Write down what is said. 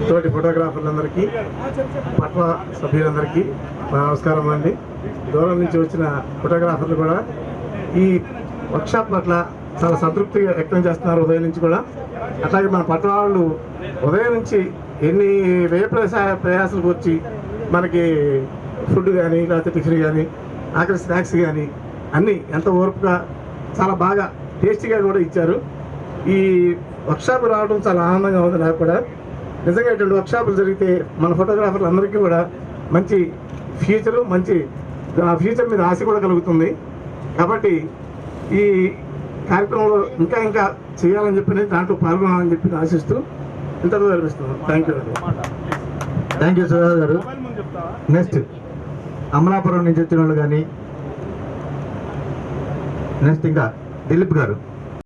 తోటి ఫోటోగ్రాఫర్లందరికీ, పట్వ సభ్యులందరికీ నమస్కారం అండి. దూరం నుంచి వచ్చిన ఫోటోగ్రాఫర్లు కూడా ఈ వర్క్షాప్ పట్ల చాలా సంతృప్తిగా వ్యక్తం చేస్తున్నారు. ఉదయం నుంచి కూడా అట్లాగే మన పట్ల వాళ్ళు ఉదయం నుంచి ఎన్ని వ్యయ ప్రయాసాలకు వచ్చి మనకి ఫుడ్ కానీ లేకపోతే టిఫిన్ కానీ ఆఖరి స్నాక్స్ కానీ అన్నీ ఎంత ఓర్పుగా చాలా బాగా టేస్టీగా కూడా ఇచ్చారు. ఈ వర్క్షాప్ రావడం చాలా ఆనందంగా ఉంది నాకు కూడా. నిజంగా ఇటువంటి వర్క్షాపులు జరిగితే మన ఫోటోగ్రాఫర్లు అందరికీ కూడా మంచి ఫ్యూచరు, మంచి ఫ్యూచర్ మీద ఆశ కూడా కలుగుతుంది. కాబట్టి ఈ కార్యక్రమంలో ఇంకా చేయాలని చెప్పి దాంట్లో పాల్గొనాలని చెప్పి ఆశిస్తూ ఇంతలో కనిపిస్తున్నాను. థ్యాంక్ యూ సుధా గారు. నెక్స్ట్ అమలాపురం నుంచి వచ్చిన వాళ్ళు కానీ నెక్స్ట్ ఇంకా దిలీప్ గారు.